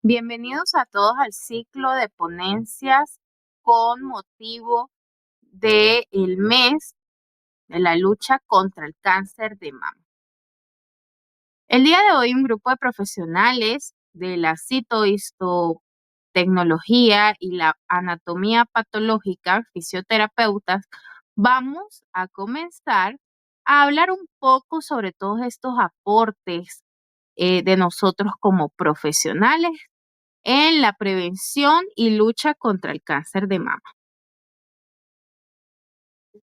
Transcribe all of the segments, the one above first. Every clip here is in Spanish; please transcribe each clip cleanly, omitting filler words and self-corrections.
Bienvenidos a todos al ciclo de ponencias con motivo del mes de la lucha contra el cáncer de mama. El día de hoy, un grupo de profesionales de la citohistotecnología y la anatomía patológica, fisioterapeutas, vamos a comenzar a hablar un poco sobre todos estos aportes de nosotros como profesionales en la prevención y lucha contra el cáncer de mama.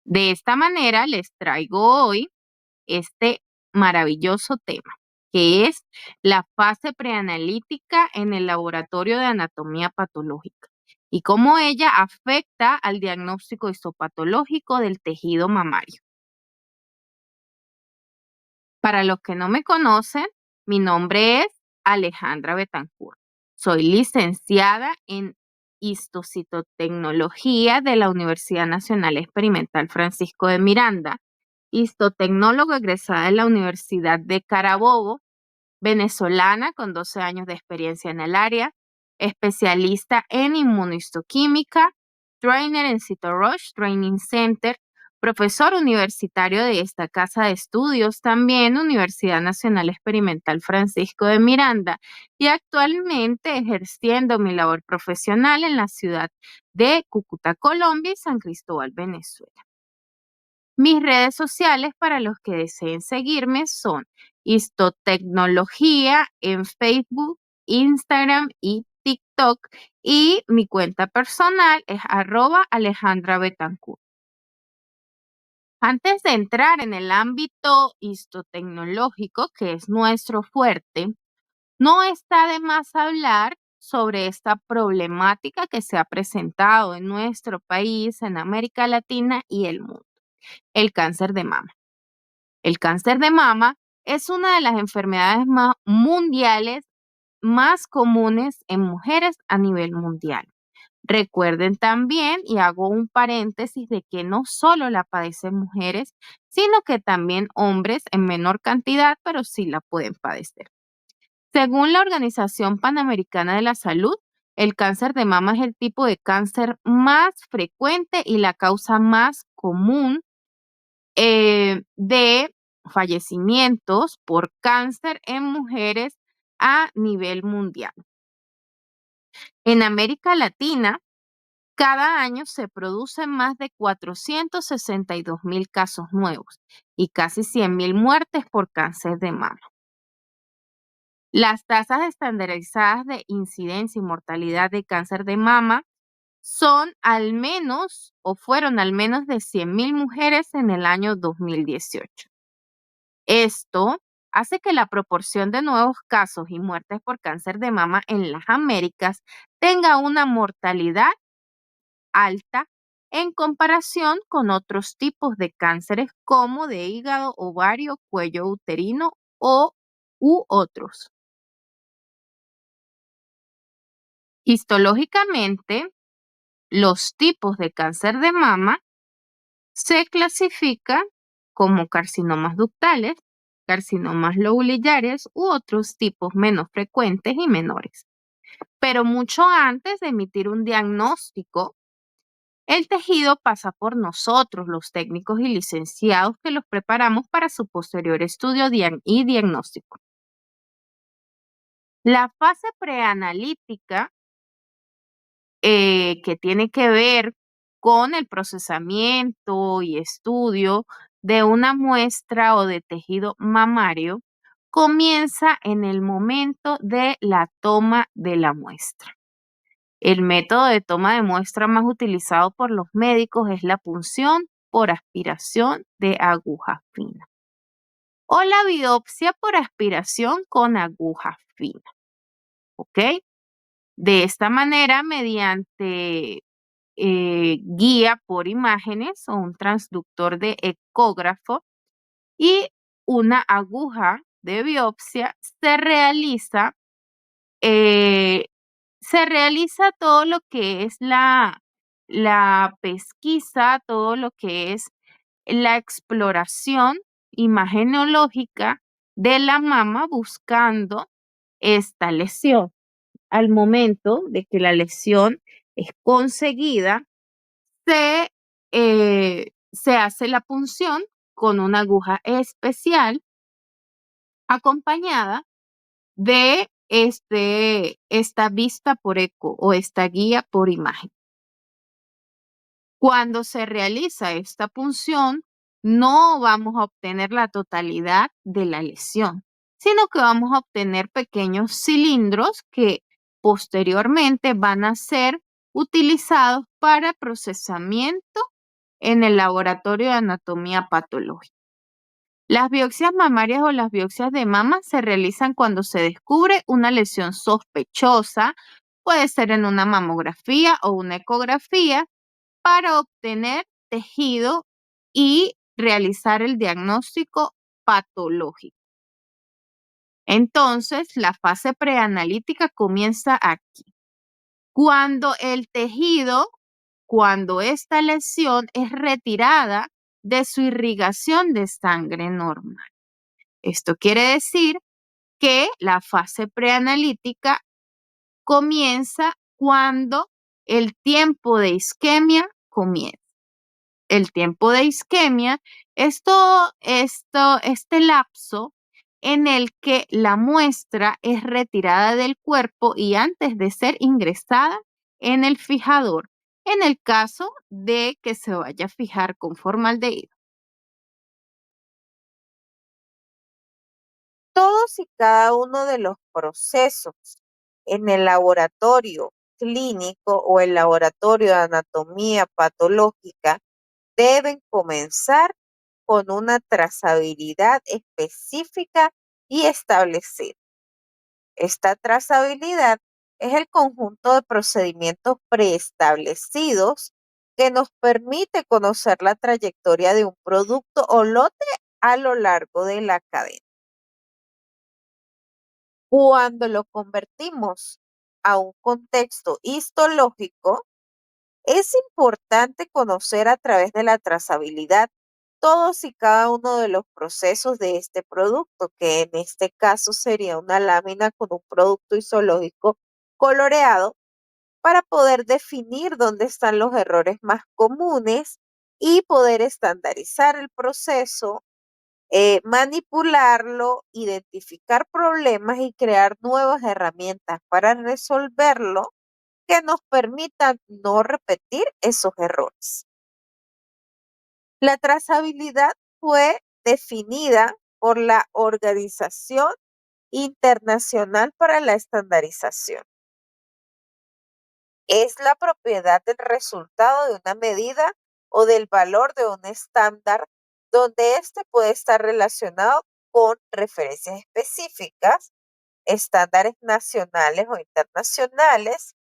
De esta manera les traigo hoy este maravilloso tema, que es la fase preanalítica en el laboratorio de anatomía patológica y cómo ella afecta al diagnóstico histopatológico del tejido mamario. Para los que no me conocen, mi nombre es Alejandra Betancourt. Soy licenciada en histocitotecnología de la Universidad Nacional Experimental Francisco de Miranda, histotecnólogo egresada de la Universidad de Carabobo, venezolana con 12 años de experiencia en el área, especialista en inmunohistoquímica, trainer en CitoRush Training Center, profesor universitario de esta casa de estudios, también Universidad Nacional Experimental Francisco de Miranda, y actualmente ejerciendo mi labor profesional en la ciudad de Cúcuta, Colombia y San Cristóbal, Venezuela. Mis redes sociales para los que deseen seguirme son Histotecnología en Facebook, Instagram y TikTok, y mi cuenta personal es @Alejandra Betancourt. Antes de entrar en el ámbito histotecnológico, que es nuestro fuerte, no está de más hablar sobre esta problemática que se ha presentado en nuestro país, en América Latina y el mundo: el cáncer de mama. El cáncer de mama es una de las enfermedades mundiales más comunes en mujeres a nivel mundial. Recuerden también, y hago un paréntesis, de que no solo la padecen mujeres, sino que también hombres en menor cantidad, pero sí la pueden padecer. Según la Organización Panamericana de la Salud, el cáncer de mama es el tipo de cáncer más frecuente y la causa más común de fallecimientos por cáncer en mujeres a nivel mundial. En América Latina, cada año se producen más de 462,000 casos nuevos y casi 100,000 muertes por cáncer de mama. Las tasas estandarizadas de incidencia y mortalidad de cáncer de mama son al menos o fueron al menos de 100,000 mujeres en el año 2018. Esto hace que la proporción de nuevos casos y muertes por cáncer de mama en las Américas tenga una mortalidad alta en comparación con otros tipos de cánceres como de hígado, ovario, cuello uterino u otros. Histológicamente, los tipos de cáncer de mama se clasifican como carcinomas ductales, carcinomas lobulares u otros tipos menos frecuentes y menores. Pero mucho antes de emitir un diagnóstico, el tejido pasa por nosotros, los técnicos y licenciados que los preparamos para su posterior estudio y diagnóstico. La fase preanalítica, que tiene que ver con el procesamiento y estudio de una muestra o de tejido mamario, comienza en el momento de la toma de la muestra. El método de toma de muestra más utilizado por los médicos es la punción por aspiración de aguja fina o la biopsia por aspiración con aguja fina. ¿Ok? De esta manera, mediante guía por imágenes o un transductor de ecógrafo y una aguja de biopsia, eh, se realiza todo lo que es la pesquisa, todo lo que es la exploración imagenológica de la mama buscando esta lesión. al momento de que la lesión es conseguida, se hace la punción con una aguja especial acompañada de esta vista por eco o esta guía por imagen. Cuando se realiza esta punción, no vamos a obtener la totalidad de la lesión, sino que vamos a obtener pequeños cilindros que posteriormente van a ser utilizados para procesamiento en el laboratorio de anatomía patológica. Las biopsias mamarias o las biopsias de mama se realizan cuando se descubre una lesión sospechosa, puede ser en una mamografía o una ecografía, para obtener tejido y realizar el diagnóstico patológico. Entonces, la fase preanalítica comienza aquí. Cuando el tejido, cuando esta lesión es retirada de su irrigación de sangre normal. Esto quiere decir que la fase preanalítica comienza cuando el tiempo de isquemia comienza. El tiempo de isquemia es este lapso en el que la muestra es retirada del cuerpo y antes de ser ingresada en el fijador, en el caso de que se vaya a fijar con formaldehído. Todos y cada uno de los procesos en el laboratorio clínico o el laboratorio de anatomía patológica deben comenzar con una trazabilidad específica y establecida. Esta trazabilidad es el conjunto de procedimientos preestablecidos que nos permite conocer la trayectoria de un producto o lote a lo largo de la cadena. Cuando lo convertimos a un contexto histológico, es importante conocer a través de la trazabilidad todos y cada uno de los procesos de este producto, que en este caso sería una lámina con un producto histológico coloreado, para poder definir dónde están los errores más comunes y poder estandarizar el proceso, manipularlo, identificar problemas y crear nuevas herramientas para resolverlo que nos permitan no repetir esos errores. La trazabilidad fue definida por la Organización Internacional para la Estandarización. Es la propiedad del resultado de una medida o del valor de un estándar donde éste puede estar relacionado con referencias específicas, estándares nacionales o internacionales,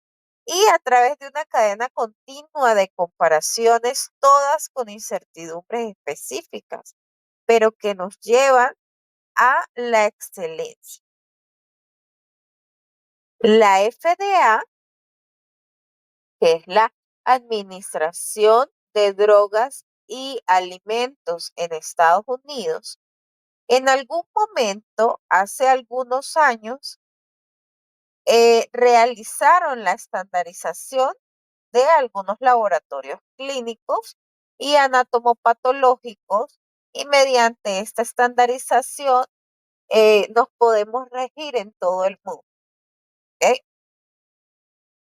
y a través de una cadena continua de comparaciones, todas con incertidumbres específicas, pero que nos llevan a la excelencia. La FDA, que es la Administración de Drogas y Alimentos en Estados Unidos, en algún momento, hace algunos años, realizaron la estandarización de algunos laboratorios clínicos y anatomopatológicos, y mediante esta estandarización nos podemos regir en todo el mundo. ¿Ok?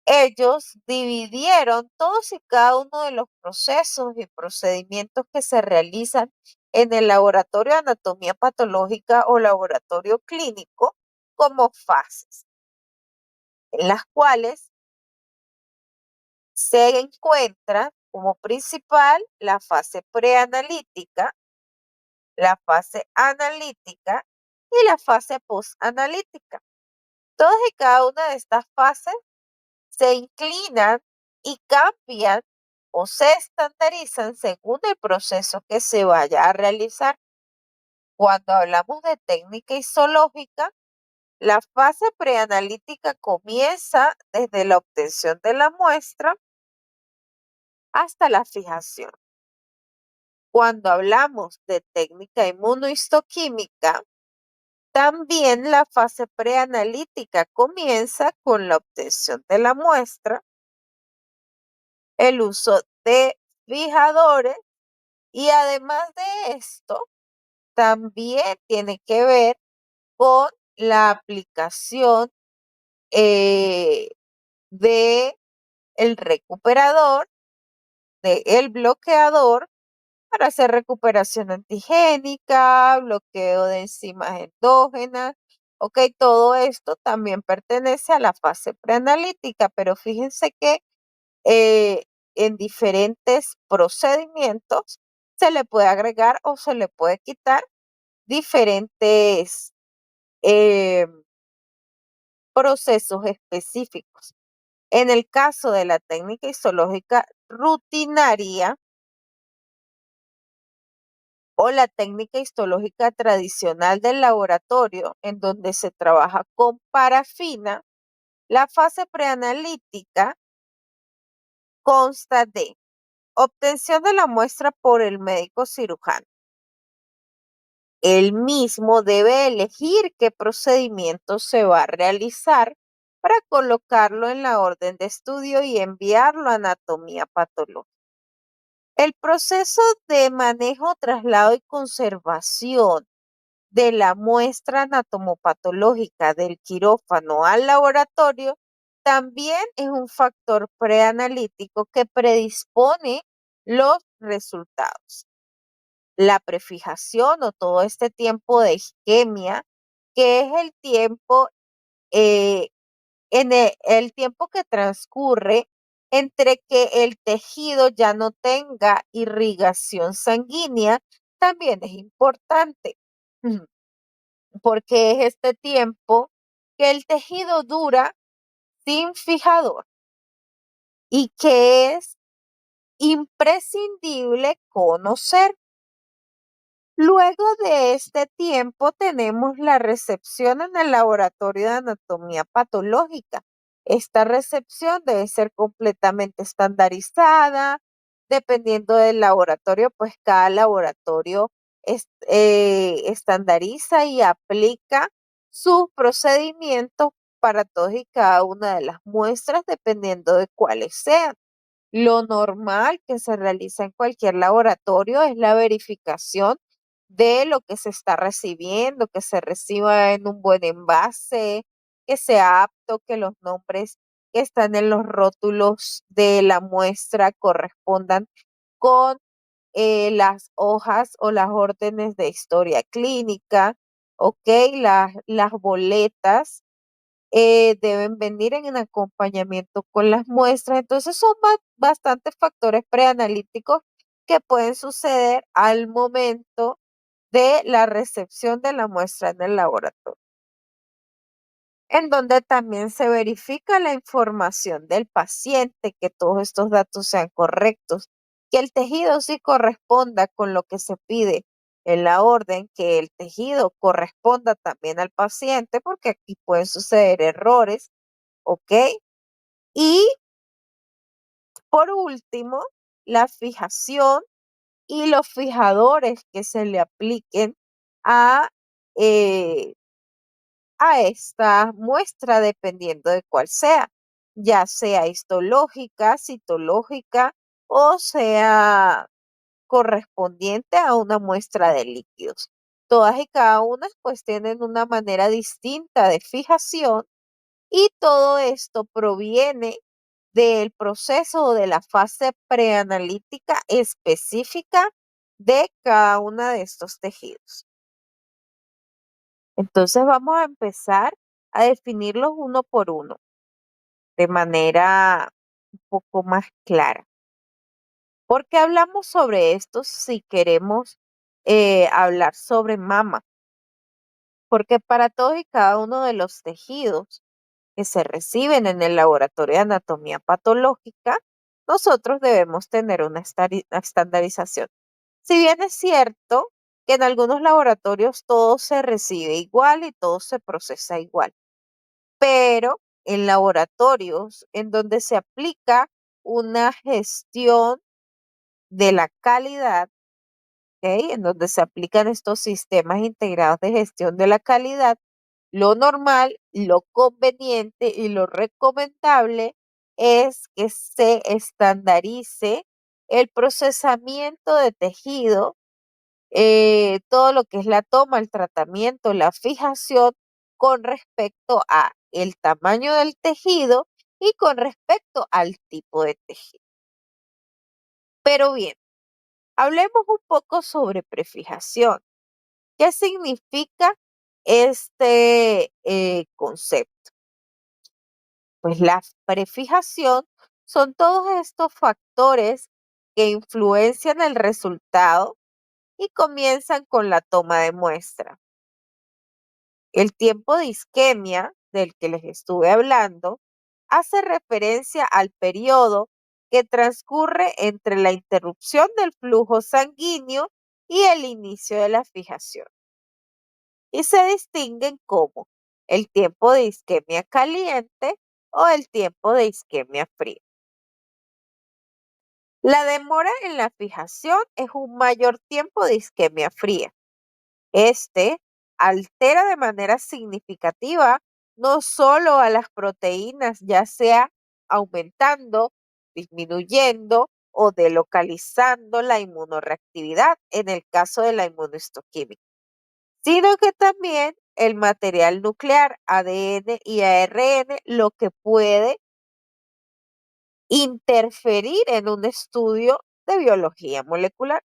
Ellos dividieron todos y cada uno de los procesos y procedimientos que se realizan en el laboratorio de anatomía patológica o laboratorio clínico como fases, en las cuales se encuentra como principal la fase preanalítica, la fase analítica y la fase postanalítica. Todas y cada una de estas fases se inclinan y cambian o se estandarizan según el proceso que se vaya a realizar. Cuando hablamos de técnica histológica, la fase preanalítica comienza desde la obtención de la muestra hasta la fijación. Cuando hablamos de técnica inmunohistoquímica, También la fase preanalítica comienza con la obtención de la muestra, el uso de fijadores y además de esto, también tiene que ver con la aplicación de el recuperador, del bloqueador para hacer recuperación antigénica, bloqueo de enzimas endógenas. Ok, todo esto también pertenece a la fase preanalítica, pero fíjense que eh, en diferentes procedimientos se le puede agregar o se le puede quitar diferentes eh, procesos específicos. En el caso de la técnica histológica rutinaria o la técnica histológica tradicional del laboratorio, en donde se trabaja con parafina, la fase preanalítica consta de obtención de la muestra por el médico cirujano. Él mismo debe elegir qué procedimiento se va a realizar para colocarlo en la orden de estudio y enviarlo a anatomía patológica. El proceso de manejo, traslado y conservación de la muestra anatomopatológica del quirófano al laboratorio también es un factor preanalítico que predispone los resultados. La prefijación o todo este tiempo de isquemia, que es el tiempo, el tiempo que transcurre entre que el tejido ya no tenga irrigación sanguínea, también es importante, porque es este tiempo que el tejido dura sin fijador y que es imprescindible conocer. Luego de este tiempo tenemos la recepción en el laboratorio de anatomía patológica. Esta recepción debe ser completamente estandarizada. Dependiendo del laboratorio, pues cada laboratorio estandariza y aplica sus procedimientos para todas y cada una de las muestras, dependiendo de cuáles sean. Lo normal que se realiza en cualquier laboratorio es la verificación de lo que se está recibiendo, que se reciba en un buen envase, que sea apto, que los nombres que están en los rótulos de la muestra correspondan con las hojas o las órdenes de historia clínica, ok, las boletas deben venir en acompañamiento con las muestras. Entonces son bastantes factores preanalíticos que pueden suceder al momento de la recepción de la muestra en el laboratorio, en donde también se verifica la información del paciente, que todos estos datos sean correctos, que el tejido sí corresponda con lo que se pide en la orden, que el tejido corresponda también al paciente, porque aquí pueden suceder errores, ¿ok? Y por último, la fijación y los fijadores que se le apliquen a, eh, a esta muestra dependiendo de cuál sea, ya sea histológica, citológica o sea correspondiente a una muestra de líquidos. Todas y cada una pues tienen una manera distinta de fijación y todo esto proviene del proceso o de la fase preanalítica específica de cada uno de estos tejidos. Entonces vamos a empezar a definirlos uno por uno de manera un poco más clara. ¿Por qué hablamos sobre esto si queremos hablar sobre mama? Porque para todos y cada uno de los tejidos que se reciben en el laboratorio de anatomía patológica, nosotros debemos tener una estandarización. Si bien es cierto que en algunos laboratorios todo se recibe igual y todo se procesa igual, pero en laboratorios en donde se aplica una gestión de la calidad, En donde se aplican estos sistemas integrados de gestión de la calidad, lo normal, lo conveniente y lo recomendable es que se estandarice el procesamiento de tejido, todo lo que es la toma, el tratamiento, la fijación con respecto a el tamaño del tejido y con respecto al tipo de tejido. Pero bien, hablemos un poco sobre prefijación. ¿Qué significa este concepto? Pues la prefijación son todos estos factores que influencian el resultado y comienzan con la toma de muestra. El tiempo de isquemia del que les estuve hablando hace referencia al periodo que transcurre entre la interrupción del flujo sanguíneo y el inicio de la fijación. Y se distinguen como el tiempo de isquemia caliente o el tiempo de isquemia fría. La demora en la fijación es un mayor tiempo de isquemia fría. Este altera de manera significativa no solo a las proteínas, ya sea aumentando, disminuyendo o delocalizando la inmunoreactividad en el caso de la inmunohistoquímica, sino que también el material nuclear, ADN y ARN, lo que puede interferir en un estudio de biología molecular,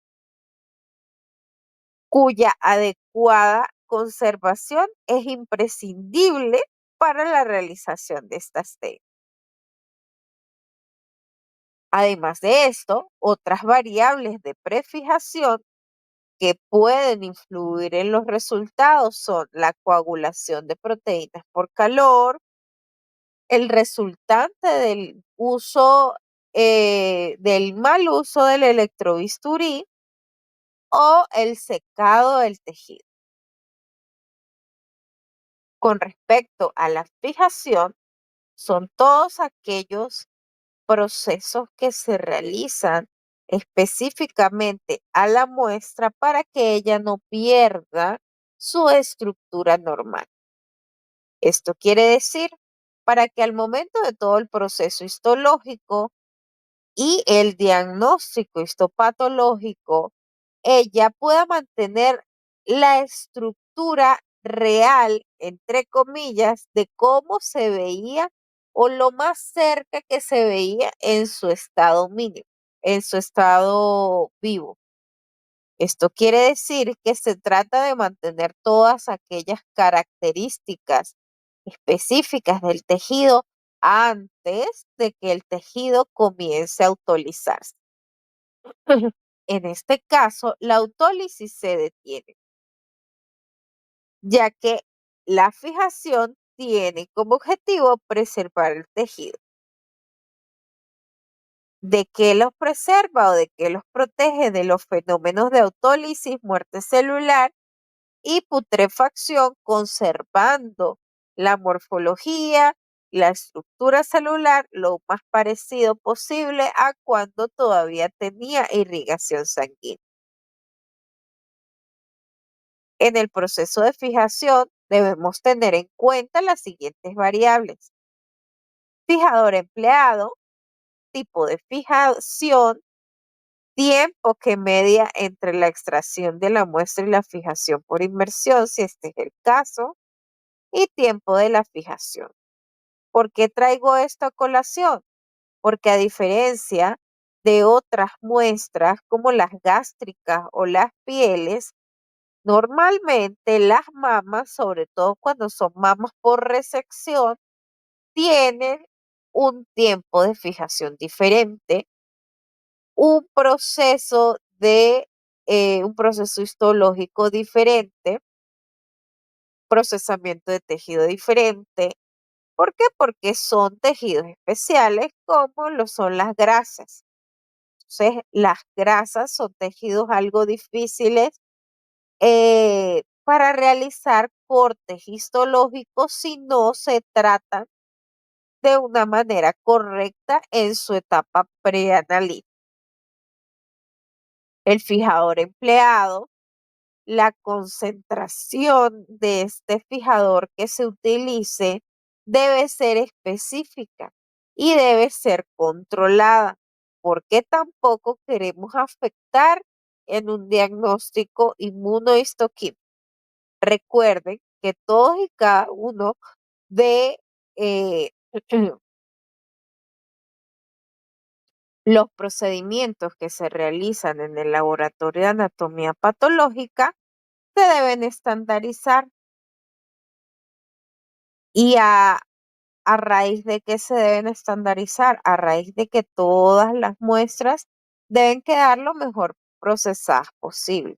cuya adecuada conservación es imprescindible para la realización de estas técnicas. Además de esto, otras variables de prefijación que pueden influir en los resultados son la coagulación de proteínas por calor, el resultante del uso, del mal uso del electrobisturí o el secado del tejido. Con respecto a la fijación, son todos aquellos procesos que se realizan específicamente a la muestra para que ella no pierda su estructura normal. Esto quiere decir, para que al momento de todo el proceso histológico y el diagnóstico histopatológico, ella pueda mantener la estructura real, entre comillas, de cómo se veía o lo más cerca que se veía en su estado mínimo, en su estado vivo. Esto quiere decir que se trata de mantener todas aquellas características específicas del tejido antes de que el tejido comience a autolizarse. En este caso, la autólisis se detiene, ya que la fijación tiene como objetivo preservar el tejido. ¿De qué los preserva o de qué los protege? De los fenómenos de autólisis, muerte celular y putrefacción, conservando la morfología, la estructura celular lo más parecido posible a cuando todavía tenía irrigación sanguínea. En el proceso de fijación debemos tener en cuenta las siguientes variables: fijador empleado, tipo de fijación, tiempo que media entre la extracción de la muestra y la fijación por inmersión, si este es el caso, y tiempo de la fijación. ¿Por qué traigo esto a colación? Porque a diferencia de otras muestras como las gástricas o las pieles, normalmente las mamas, sobre todo cuando son mamas por resección, tienen un tiempo de fijación diferente, un proceso un proceso histológico diferente, procesamiento de tejido diferente. ¿Por qué? Porque son tejidos especiales como lo son las grasas. Entonces, las grasas son tejidos algo difíciles para realizar cortes histológicos si no se tratan de una manera correcta en su etapa preanalítica. el fijador empleado, la concentración de este fijador que se utilice debe ser específica y debe ser controlada, porque tampoco queremos afectar en un diagnóstico inmunohistoquímico. Recuerden que todos y cada uno de eh, los procedimientos que se realizan en el laboratorio de anatomía patológica se deben estandarizar y a raíz de que se deben estandarizar, a raíz de que todas las muestras deben quedar lo mejor procesadas posible.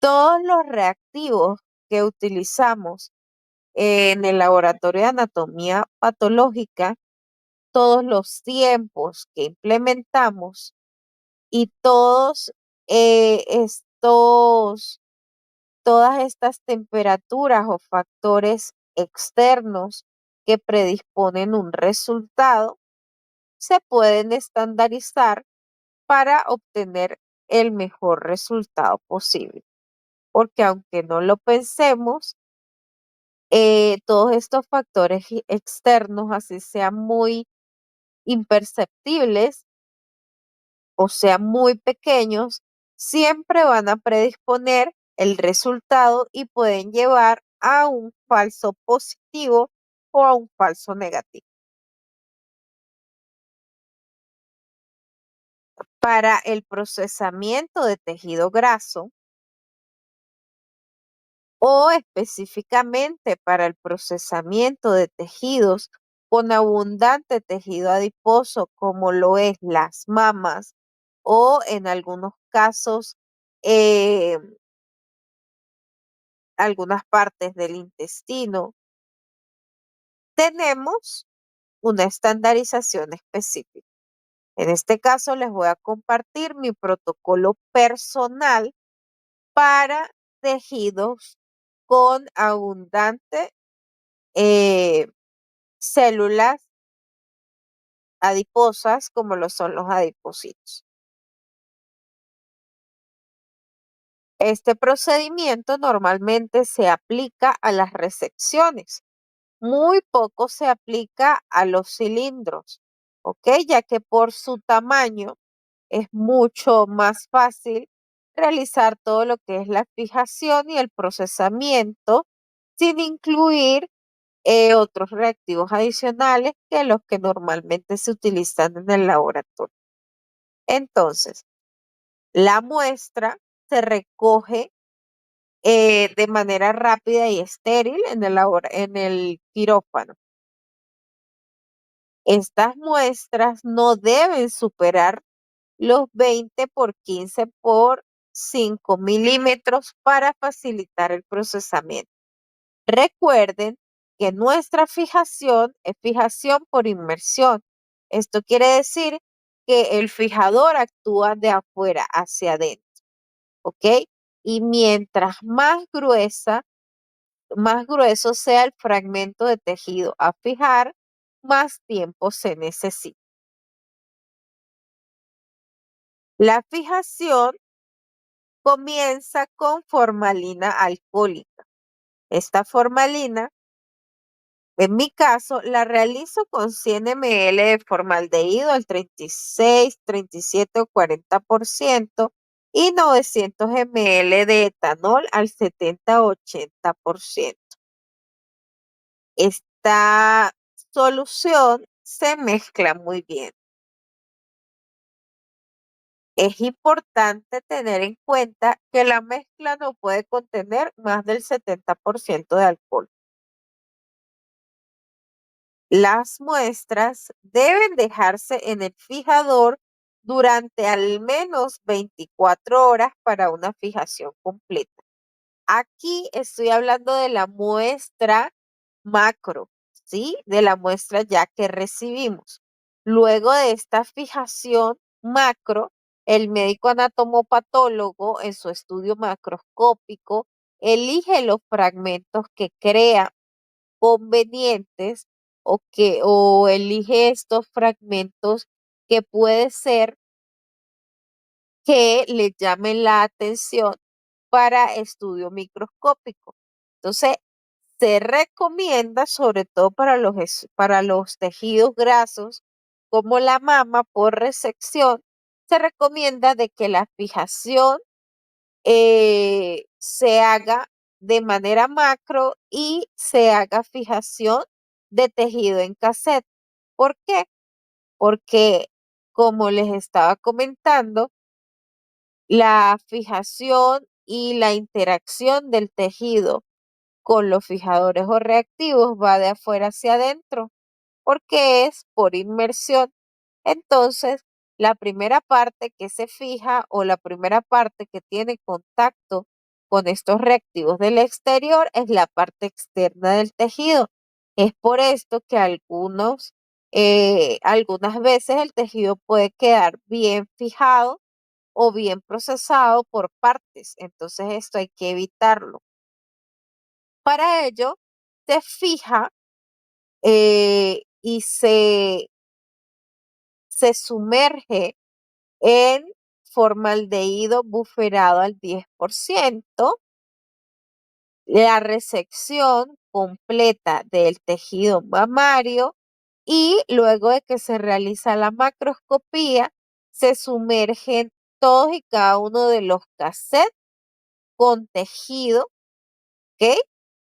Todos los reactivos que utilizamos en el laboratorio de anatomía patológica, todos los tiempos que implementamos y todas estas temperaturas o factores externos que predisponen un resultado se pueden estandarizar para obtener el mejor resultado posible. Porque aunque no lo pensemos, todos estos factores externos, así sean muy imperceptibles o sean muy pequeños, siempre van a predisponer el resultado y pueden llevar a un falso positivo o a un falso negativo. Para el procesamiento de tejido graso o específicamente para el procesamiento de tejidos con abundante tejido adiposo, como lo es las mamas o en algunos casos eh, algunas partes del intestino, tenemos una estandarización específica. En este caso les voy a compartir mi protocolo personal para tejidos con abundante eh, células adiposas como lo son los adipocitos. Este procedimiento normalmente se aplica a las resecciones, muy poco se aplica a los cilindros, ¿ok? Ya que por su tamaño es mucho más fácil realizar todo lo que es la fijación y el procesamiento sin incluir otros reactivos adicionales que los que normalmente se utilizan en el laboratorio. Entonces, la muestra se recoge de manera rápida y estéril en el quirófano. Estas muestras no deben superar los 20 por 15 por 5 milímetros para facilitar el procesamiento. Recuerden que nuestra fijación es fijación por inmersión. Esto quiere decir que el fijador actúa de afuera hacia adentro, ¿ok? Y mientras más grueso sea el fragmento de tejido a fijar, más tiempo se necesita. La fijación comienza con formalina alcohólica. Esta formalina, en mi caso, la realizo con 100 ml de formaldehído al 36, 37 o 40% y 900 ml de etanol al 70 o 80%. Esta solución se mezcla muy bien. Es importante tener en cuenta que la mezcla no puede contener más del 70% de alcohol. Las muestras deben dejarse en el fijador durante al menos 24 horas para una fijación completa. Aquí estoy hablando de la muestra macro, ¿sí? De la muestra ya que recibimos. Luego de esta fijación macro, el médico anatomopatólogo en su estudio macroscópico elige los fragmentos que crea convenientes o elige estos fragmentos que puede ser que le llamen la atención para estudio microscópico. Entonces, se recomienda, sobre todo para los tejidos grasos, como la mama por resección, se recomienda de que la fijación se haga de manera macro y se haga fijación de tejido en cassette. ¿Por qué? Porque, como les estaba comentando, la fijación y la interacción del tejido con los fijadores o reactivos va de afuera hacia adentro, porque es por inmersión. Entonces, la primera parte que se fija o la primera parte que tiene contacto con estos reactivos del exterior es la parte externa del tejido. Es por esto que algunas veces el tejido puede quedar bien fijado o bien procesado por partes. Entonces, esto hay que evitarlo. Para ello, se fija y se sumerge en formaldehído buferado al 10%, la resección completa del tejido mamario y luego de que se realiza la macroscopía, se sumergen todos y cada uno de los cassettes con tejido, ¿ok?,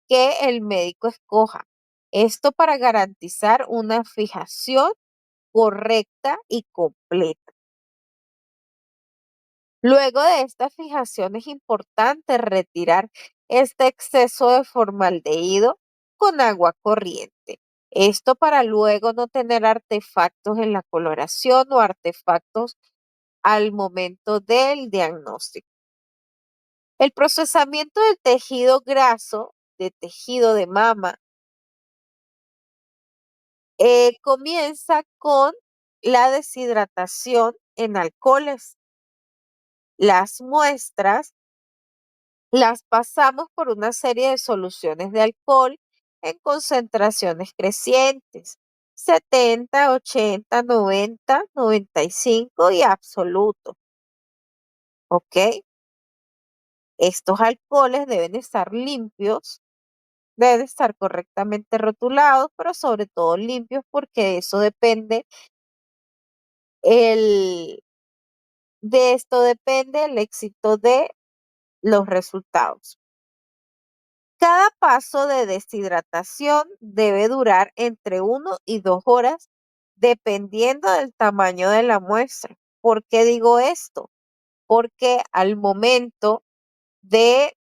que el médico escoja. Esto para garantizar una fijación correcta y completa. Luego de esta fijación es importante retirar este exceso de formaldehído con agua corriente. Esto para luego no tener artefactos en la coloración o artefactos al momento del diagnóstico. El procesamiento del tejido graso, de tejido de mama, comienza con la deshidratación en alcoholes. Las muestras las pasamos por una serie de soluciones de alcohol en concentraciones crecientes: 70, 80, 90, 95 y absoluto. ¿Ok? Estos alcoholes deben estar limpios, deben estar correctamente rotulados, pero sobre todo limpios, porque de eso depende el, de esto depende el éxito de los resultados. Cada paso de deshidratación debe durar entre 1 y 2 horas, dependiendo del tamaño de la muestra. ¿Por qué digo esto? Porque al momento de,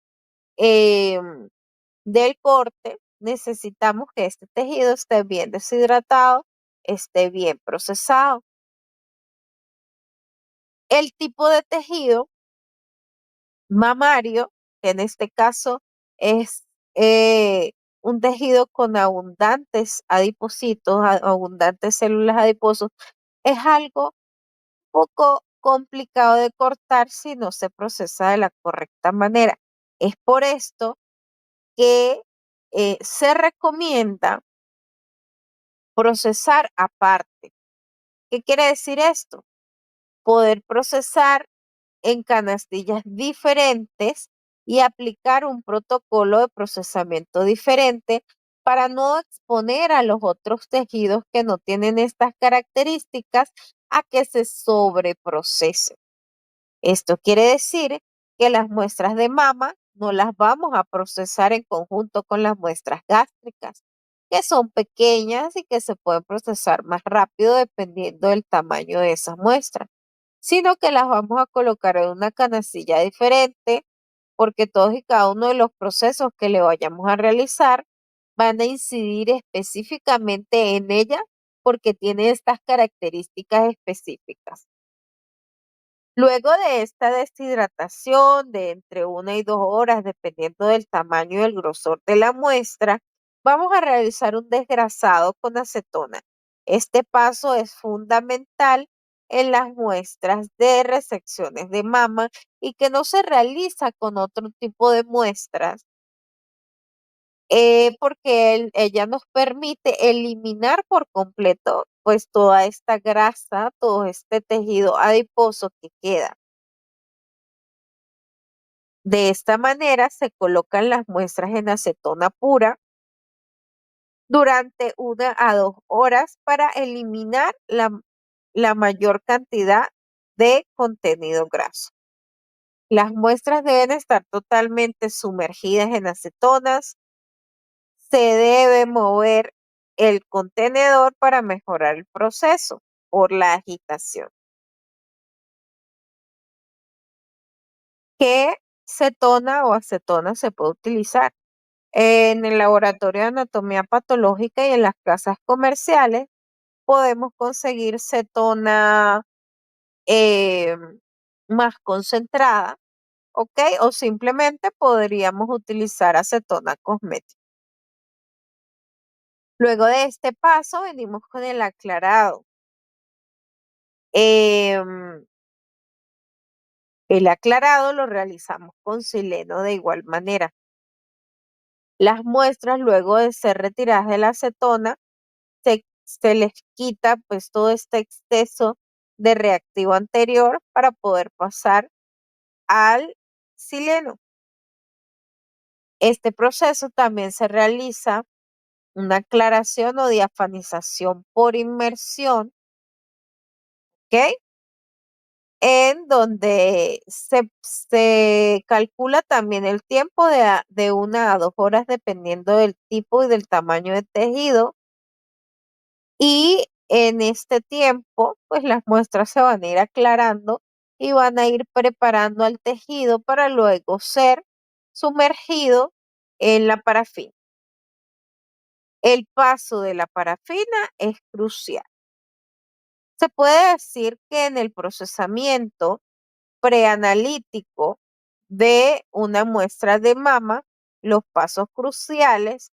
del corte, necesitamos que este tejido esté bien deshidratado, esté bien procesado. El tipo de tejido mamario, que en este caso es un tejido con abundantes adipocitos, abundantes células adiposas, es algo poco complicado de cortar si no se procesa de la correcta manera. Es por esto que se recomienda procesar aparte. ¿Qué quiere decir esto? Poder procesar en canastillas diferentes y aplicar un protocolo de procesamiento diferente para no exponer a los otros tejidos que no tienen estas características a que se sobreprocesen. Esto quiere decir que las muestras de mama no las vamos a procesar en conjunto con las muestras gástricas, que son pequeñas y que se pueden procesar más rápido dependiendo del tamaño de esas muestras, sino que las vamos a colocar en una canastilla diferente, porque todos y cada uno de los procesos que le vayamos a realizar van a incidir específicamente en ella, porque tiene estas características específicas. Luego de esta deshidratación de entre 1 y 2 horas, dependiendo del tamaño y el grosor de la muestra, vamos a realizar un desgrasado con acetona. Este paso es fundamental en las muestras de resecciones de mama y que no se realiza con otro tipo de muestras, porque ella nos permite eliminar por completo pues toda esta grasa, todo este tejido adiposo que queda. De esta manera se colocan las muestras en acetona pura durante 1 a 2 horas para eliminar la mayor cantidad de contenido graso. Las muestras deben estar totalmente sumergidas en acetonas. Se debe mover el contenedor para mejorar el proceso por la agitación. ¿Qué cetona o acetona se puede utilizar? En el laboratorio de anatomía patológica y en las casas comerciales podemos conseguir cetona eh, más concentrada, ¿ok? O simplemente podríamos utilizar acetona cosmética. Luego de este paso venimos con el aclarado. Em, el aclarado lo realizamos con sileno de igual manera. Las muestras, luego de ser retiradas de la acetona, se les quita pues todo este exceso de reactivo anterior para poder pasar al sileno. Este proceso también se realiza una aclaración o diafanización por inmersión, ¿ok? En donde se calcula también el tiempo de 1 a 2 horas dependiendo del tipo y del tamaño de tejido. Y en este tiempo, pues las muestras se van a ir aclarando y van a ir preparando al tejido para luego ser sumergido en la parafina. El paso de la parafina es crucial. Se puede decir que en el procesamiento preanalítico de una muestra de mama, los pasos cruciales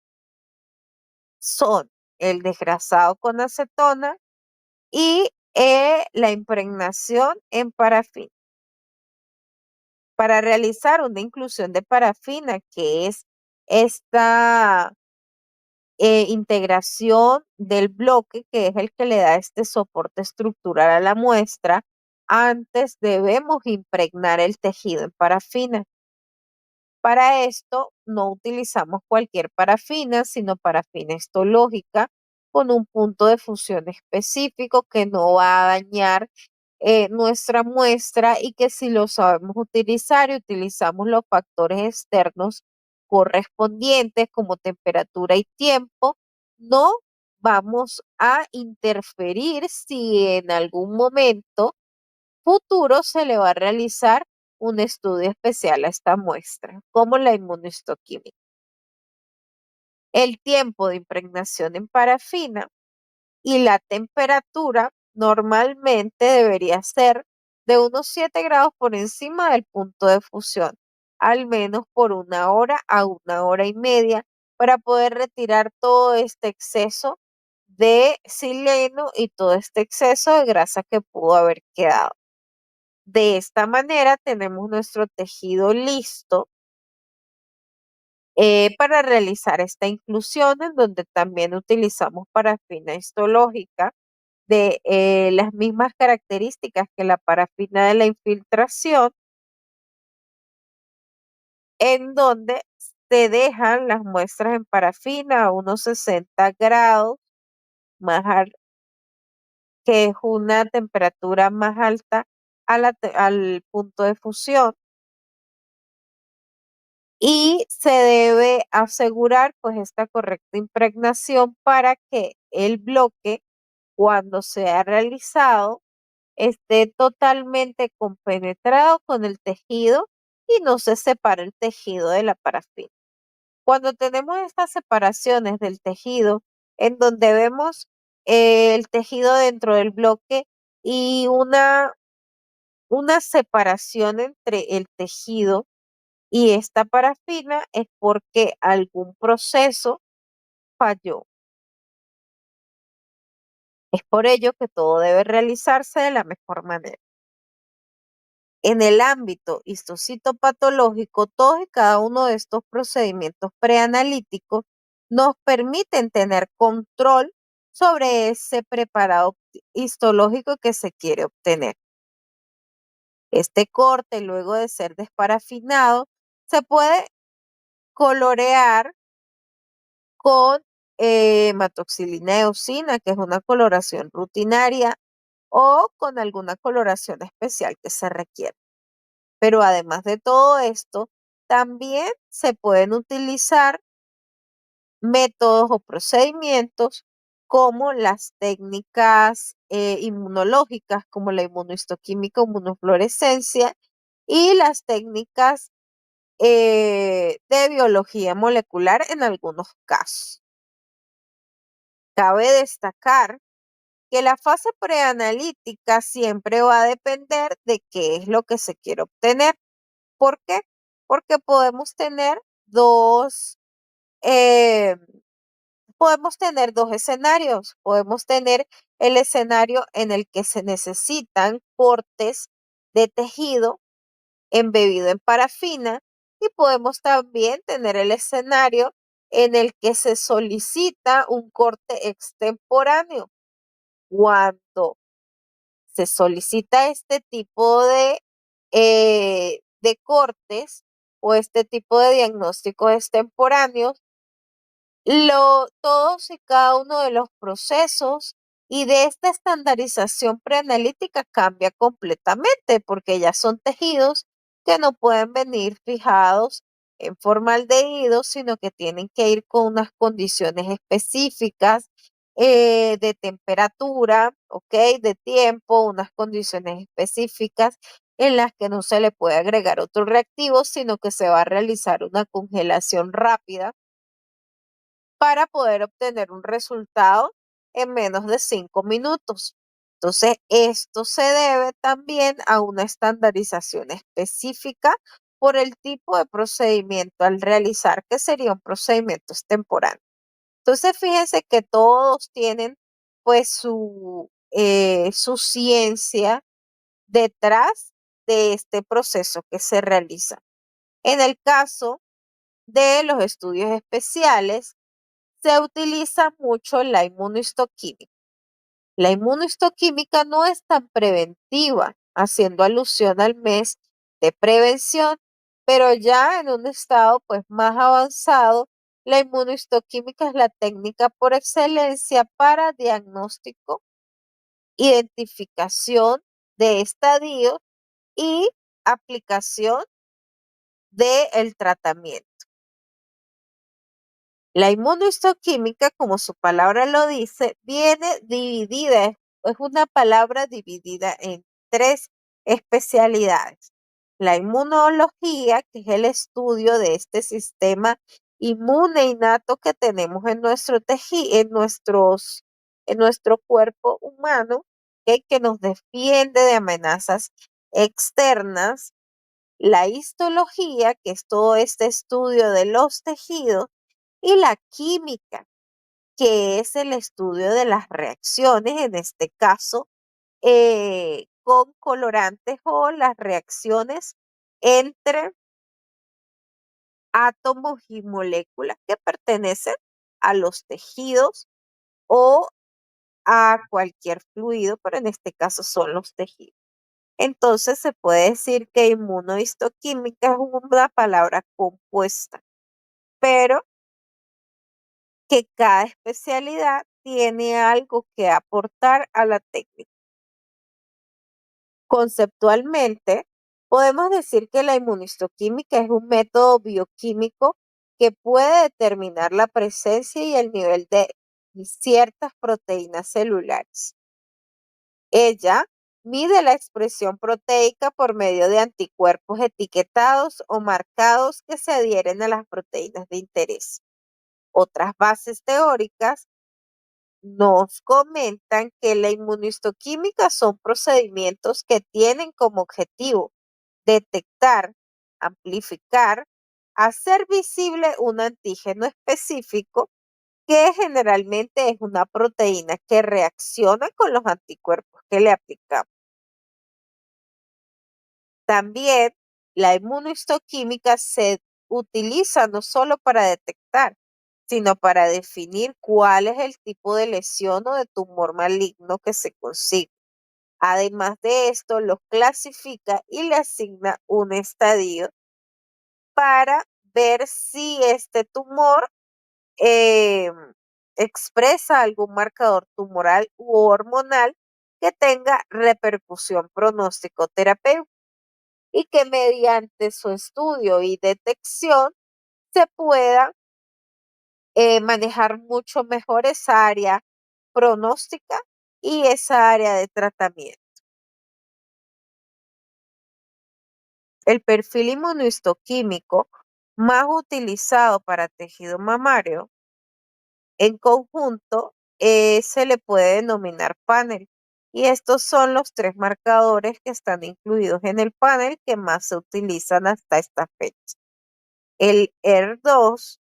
son el desgrasado con acetona y la impregnación en parafina. Para realizar una inclusión de parafina, que es esta integración del bloque, que es el que le da este soporte estructural a la muestra, antes debemos impregnar el tejido en parafina. Para esto no utilizamos cualquier parafina, sino parafina histológica con un punto de fusión específico que no va a dañar nuestra muestra y que si lo sabemos utilizar y utilizamos los factores externos correspondientes como temperatura y tiempo, no vamos a interferir si en algún momento futuro se le va a realizar un estudio especial a esta muestra, como la inmunohistoquímica. El tiempo de impregnación en parafina y la temperatura normalmente debería ser de unos 7 grados por encima del punto de fusión, al menos por 1 hora a 1 hora y media, para poder retirar todo este exceso de sileno y todo este exceso de grasa que pudo haber quedado. De esta manera tenemos nuestro tejido listo para realizar esta inclusión, en donde también utilizamos parafina histológica de las mismas características que la parafina de la infiltración, en donde se dejan las muestras en parafina a unos 60 grados, que es una temperatura más alta al punto de fusión. Y se debe asegurar pues esta correcta impregnación para que el bloque, cuando sea realizado, esté totalmente compenetrado con el tejido y no se separe el tejido de la parafina. Cuando tenemos estas separaciones del tejido, en donde vemos el tejido dentro del bloque y una separación entre el tejido y esta parafina, es porque algún proceso falló. Es por ello que todo debe realizarse de la mejor manera. En el ámbito histocitopatológico, todos y cada uno de estos procedimientos preanalíticos nos permiten tener control sobre ese preparado histológico que se quiere obtener. Este corte, luego de ser desparafinado, Se puede colorear con hematoxilina eosina, que es una coloración rutinaria, o con alguna coloración especial que se requiera. Pero además de todo esto, también se pueden utilizar métodos o procedimientos como las técnicas inmunológicas, como la inmunohistoquímica, inmunofluorescencia, y las técnicas de biología molecular en algunos casos. Cabe destacar que la fase preanalítica siempre va a depender de qué es lo que se quiere obtener. ¿Por qué? Porque eh, podemos tener dos escenarios. Podemos tener el escenario en el que se necesitan cortes de tejido embebido en parafina, y podemos también tener el escenario en el que se solicita un corte extemporáneo. Cuando se solicita este tipo de cortes o este tipo de diagnósticos extemporáneos, todos y cada uno de los procesos y de esta estandarización preanalítica cambia completamente, porque ya son tejidos que no pueden venir fijados en formaldehído, sino que tienen que ir con unas condiciones específicas de temperatura, ¿ok? De tiempo, unas condiciones específicas en las que no se le puede agregar otro reactivo, sino que se va a realizar una congelación rápida para poder obtener un resultado en menos de 5 minutos. Entonces, esto se debe también a una estandarización específica por el tipo de procedimiento al realizar, que sería un procedimiento extemporáneo. Entonces, fíjense que todos tienen pues su ciencia detrás de este proceso que se realiza. En el caso de los estudios especiales, se utiliza mucho la inmunohistoquímica. La inmunohistoquímica no es tan preventiva, haciendo alusión al mes de prevención, pero ya en un estado pues más avanzado, la inmunohistoquímica es la técnica por excelencia para diagnóstico, identificación de estadios y aplicación del tratamiento. La inmunohistoquímica, como su palabra lo dice, viene dividida, es una palabra dividida en tres especialidades. La inmunología, que es el estudio de este sistema inmune innato que tenemos en nuestro tejido, en nuestro cuerpo humano, que nos defiende de amenazas externas. La histología, que es todo este estudio de los tejidos, y la química, que es el estudio de las reacciones, en este caso, con colorantes o las reacciones entre átomos y moléculas que pertenecen a los tejidos o a cualquier fluido, pero en este caso son los tejidos. Entonces se puede decir que inmunohistoquímica es una palabra compuesta, pero que cada especialidad tiene algo que aportar a la técnica. Conceptualmente, podemos decir que la inmunohistoquímica es un método bioquímico que puede determinar la presencia y el nivel de ciertas proteínas celulares. Ella mide la expresión proteica por medio de anticuerpos etiquetados o marcados que se adhieren a las proteínas de interés. Otras bases teóricas nos comentan que la inmunohistoquímica son procedimientos que tienen como objetivo detectar, amplificar, hacer visible un antígeno específico, que generalmente es una proteína que reacciona con los anticuerpos que le aplicamos. También la inmunohistoquímica se utiliza no solo para detectar, sino para definir cuál es el tipo de lesión o de tumor maligno que se consigue. Además de esto, los clasifica y le asigna un estadio para ver si este tumor eh, expresa algún marcador tumoral u hormonal que tenga repercusión pronóstico terapéutica y que mediante su estudio y detección se pueda manejar mucho mejor esa área pronóstica y esa área de tratamiento. El perfil inmunohistoquímico más utilizado para tejido mamario en conjunto se le puede denominar panel. Y estos son los tres marcadores que están incluidos en el panel que más se utilizan hasta esta fecha. El ER2,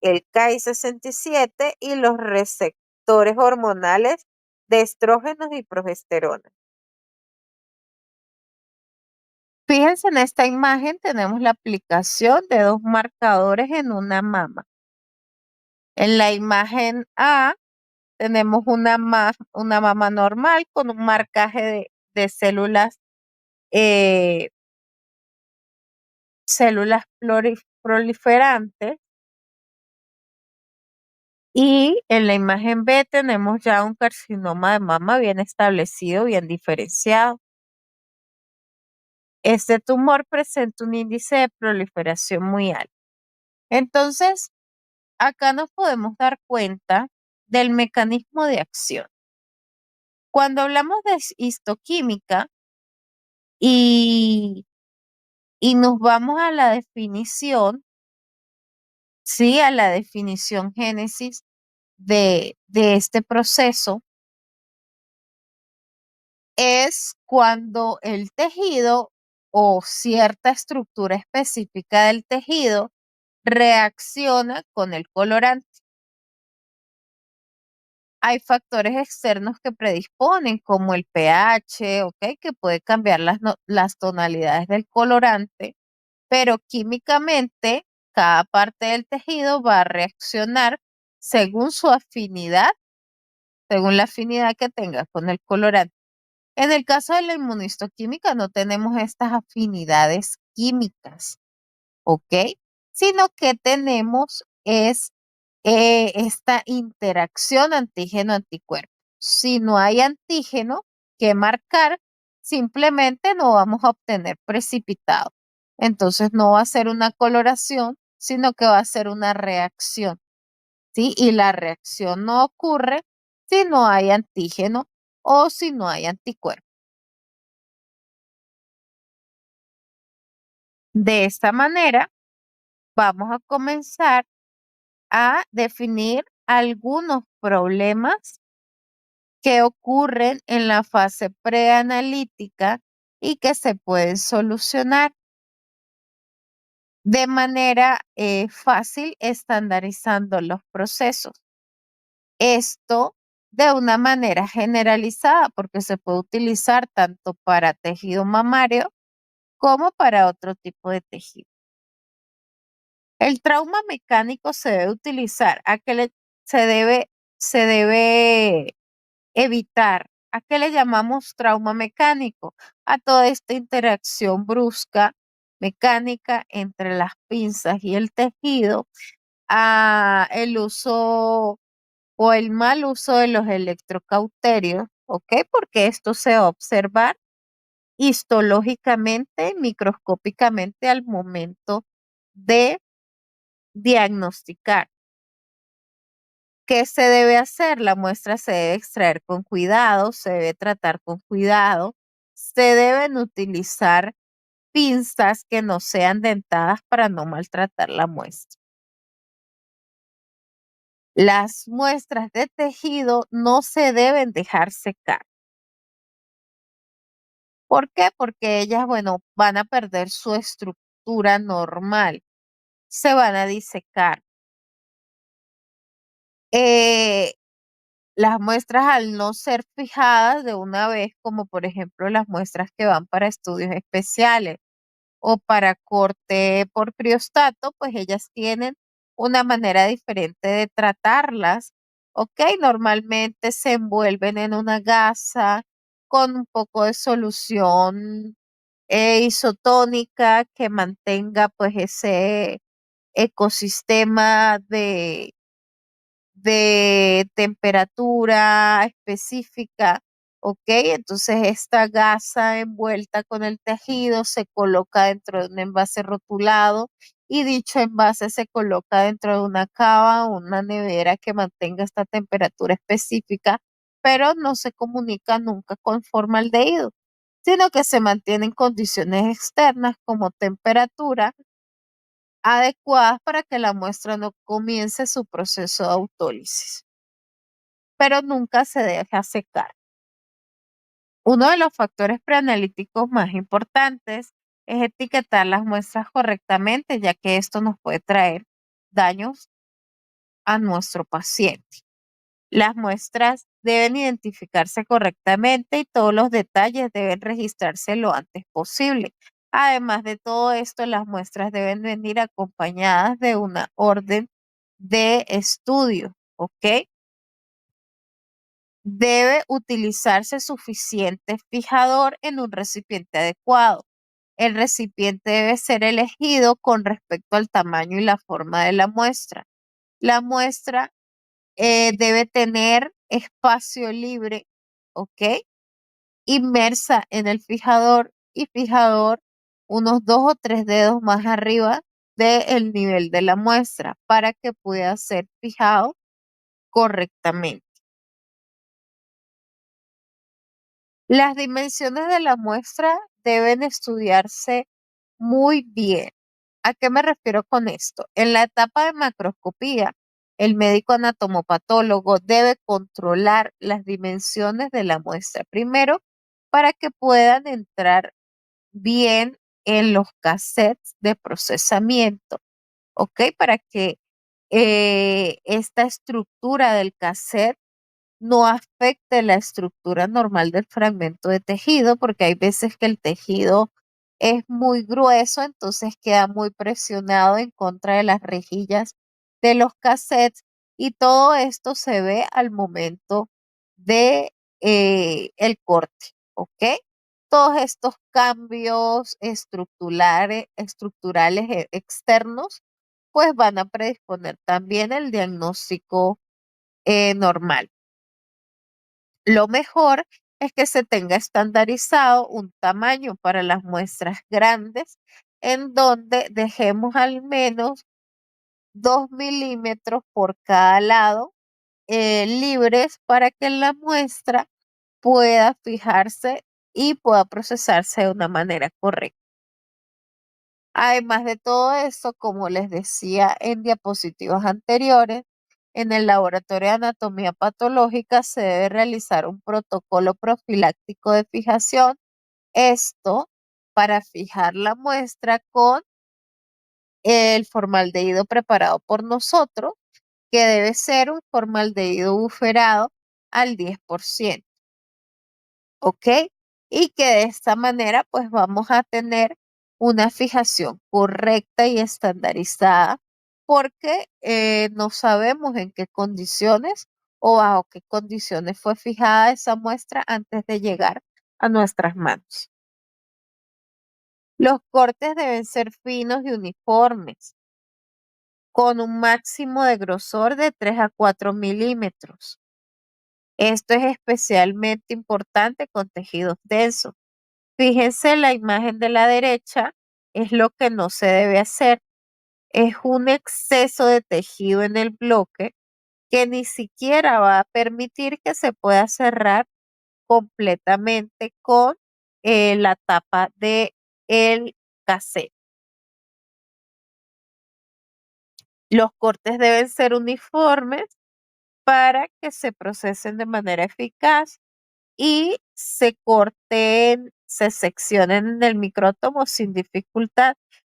el Ki-67 y los receptores hormonales de estrógenos y progesterona. Fíjense en esta imagen, tenemos la aplicación de dos marcadores en una mama. En la imagen A tenemos una mama normal con un marcaje de células, eh, células proliferantes. Y en la imagen B tenemos ya un carcinoma de mama bien establecido, bien diferenciado. Este tumor presenta un índice de proliferación muy alto. Entonces, acá nos podemos dar cuenta del mecanismo de acción. Cuando hablamos de histoquímica y, y nos vamos a la definición, sí, a la definición génesis de este proceso, es cuando el tejido o cierta estructura específica del tejido reacciona con el colorante. Hay factores externos que predisponen, como el pH, ¿ok? Que puede cambiar las tonalidades del colorante, pero químicamente cada parte del tejido va a reaccionar según su afinidad, según la afinidad que tenga con el colorante. En el caso de la inmunistoquímica no tenemos estas afinidades químicas, ¿ok? Sino que tenemos es esta interacción antígeno-anticuerpo. Si no hay antígeno que marcar, simplemente no vamos a obtener precipitado. Entonces no va a ser una coloración, sino que va a ser una reacción, ¿sí? Y la reacción no ocurre si no hay antígeno o si no hay anticuerpo. De esta manera, vamos a comenzar a definir algunos problemas que ocurren en la fase preanalítica y que se pueden solucionar de manera fácil, estandarizando los procesos. Esto de una manera generalizada, porque se puede utilizar tanto para tejido mamario como para otro tipo de tejido. El trauma mecánico se debe utilizar, se debe evitar. ¿A qué le llamamos trauma mecánico? A toda esta interacción brusca mecánica entre las pinzas y el tejido, a el uso o el mal uso de los electrocauterios, ¿ok? Porque esto se va a observar histológicamente, microscópicamente al momento de diagnosticar. ¿Qué se debe hacer? La muestra se debe extraer con cuidado, se debe tratar con cuidado, se deben utilizar pinzas que no sean dentadas para no maltratar la muestra. Las muestras de tejido no se deben dejar secar. ¿Por qué? Porque ellas, bueno, van a perder su estructura normal, se van a disecar. Eh, Las muestras al no ser fijadas de una vez, como por ejemplo las muestras que van para estudios especiales o para corte por criostato, pues ellas tienen una manera diferente de tratarlas. Ok, normalmente se envuelven en una gasa con un poco de solución isotónica que mantenga pues ese ecosistema de temperatura específica, ¿ok? Entonces esta gasa envuelta con el tejido se coloca dentro de un envase rotulado y dicho envase se coloca dentro de una cava o una nevera que mantenga esta temperatura específica, pero no se comunica nunca con formaldehído, sino que se mantiene en condiciones externas como temperatura adecuadas para que la muestra no comience su proceso de autólisis, pero nunca se deja secar. Uno de los factores preanalíticos más importantes es etiquetar las muestras correctamente, ya que esto nos puede traer daños a nuestro paciente. Las muestras deben identificarse correctamente y todos los detalles deben registrarse lo antes posible. Además de todo esto, las muestras deben venir acompañadas de una orden de estudio, ¿ok? Debe utilizarse suficiente fijador en un recipiente adecuado. El recipiente debe ser elegido con respecto al tamaño y la forma de la muestra. La muestra debe tener espacio libre, ¿ok? Inmersa en el fijador y fijador unos 2 o 3 dedos más arriba del nivel de la muestra para que pueda ser fijado correctamente. Las dimensiones de la muestra deben estudiarse muy bien. ¿A qué me refiero con esto? En la etapa de macroscopía, el médico anatomopatólogo debe controlar las dimensiones de la muestra primero para que puedan entrar bien en los cassettes de procesamiento, ¿ok? Para que esta estructura del cassette no afecte la estructura normal del fragmento de tejido, porque hay veces que el tejido es muy grueso, entonces queda muy presionado en contra de las rejillas de los cassettes y todo esto se ve al momento de el corte, ¿ok? Todos estos cambios estructurales externos, pues van a predisponer también el diagnóstico normal. Lo mejor es que se tenga estandarizado un tamaño para las muestras grandes en donde dejemos al menos 2 milímetros por cada lado libres para que la muestra pueda fijarse y pueda procesarse de una manera correcta. Además de todo esto, como les decía en diapositivas anteriores, en el laboratorio de anatomía patológica se debe realizar un protocolo profiláctico de fijación. Esto para fijar la muestra con el formaldehído preparado por nosotros, que debe ser un formaldehído buferado al 10%. ¿Ok? Y que de esta manera pues vamos a tener una fijación correcta y estandarizada porque no sabemos en qué condiciones o bajo qué condiciones fue fijada esa muestra antes de llegar a nuestras manos. Los cortes deben ser finos y uniformes, con un máximo de grosor de 3 a 4 milímetros. Esto es especialmente importante con tejidos densos. Fíjense, la imagen de la derecha es lo que no se debe hacer. Es un exceso de tejido en el bloque que ni siquiera va a permitir que se pueda cerrar completamente con la tapa de el cassette. Los cortes deben ser uniformes para que se procesen de manera eficaz y se corten, se seccionen en el micrótomo sin dificultad.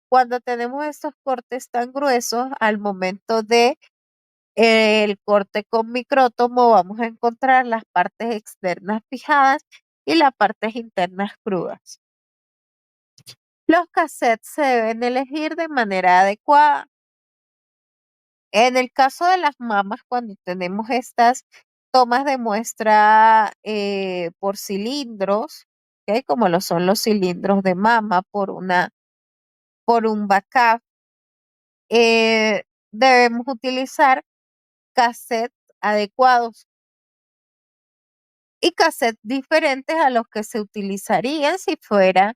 Cuando tenemos estos cortes tan gruesos, al momento de el corte con micrótomo, vamos a encontrar las partes externas fijadas y las partes internas crudas. Los cassettes se deben elegir de manera adecuada. En el caso de las mamas, cuando tenemos estas tomas de muestra por cilindros, ¿ok? Como lo son los cilindros de mama por un backup. Debemos utilizar cassettes adecuados y cassettes diferentes a los que se utilizarían si fuera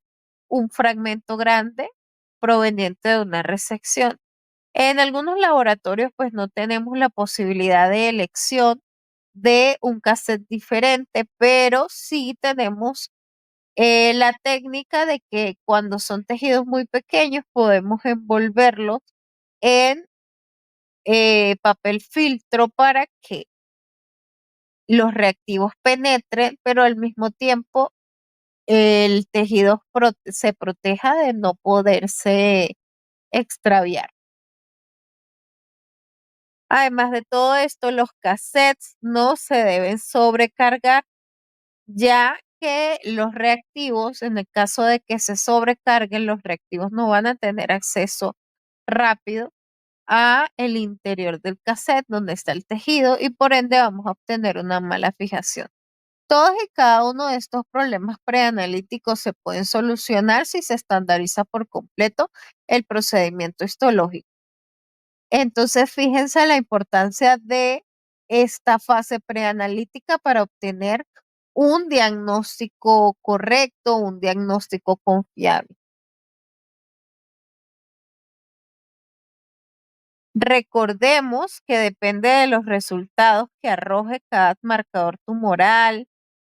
un fragmento grande proveniente de una resección. En algunos laboratorios pues no tenemos la posibilidad de elección de un cassette diferente, pero sí tenemos la técnica de que cuando son tejidos muy pequeños podemos envolverlos en papel filtro para que los reactivos penetren, pero al mismo tiempo el tejido se proteja de no poderse extraviar. Además de todo esto, los cassettes no se deben sobrecargar, ya que los reactivos, en el caso de que se sobrecarguen, los reactivos no van a tener acceso rápido a el interior del cassette donde está el tejido y por ende vamos a obtener una mala fijación. Todos y cada uno de estos problemas preanalíticos se pueden solucionar si se estandariza por completo el procedimiento histológico. Entonces, fíjense la importancia de esta fase preanalítica para obtener un diagnóstico correcto, un diagnóstico confiable. Recordemos que depende de los resultados que arroje cada marcador tumoral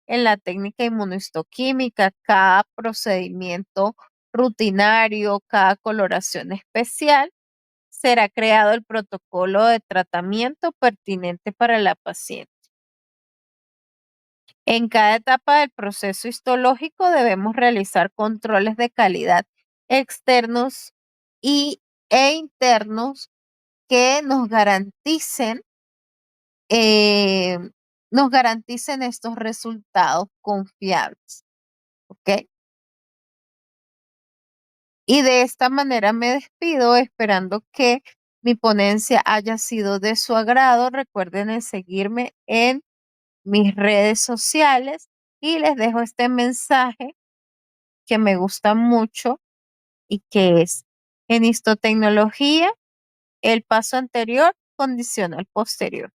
en la técnica inmunohistoquímica, cada procedimiento rutinario, cada coloración especial, será creado el protocolo de tratamiento pertinente para la paciente. En cada etapa del proceso histológico debemos realizar controles de calidad externos e internos que eh, nos garanticen estos resultados confiables. ¿Ok? Y de esta manera me despido esperando que mi ponencia haya sido de su agrado. Recuerden seguirme en mis redes sociales y les dejo este mensaje que me gusta mucho y que es: en histotecnología, el paso anterior condiciona el posterior.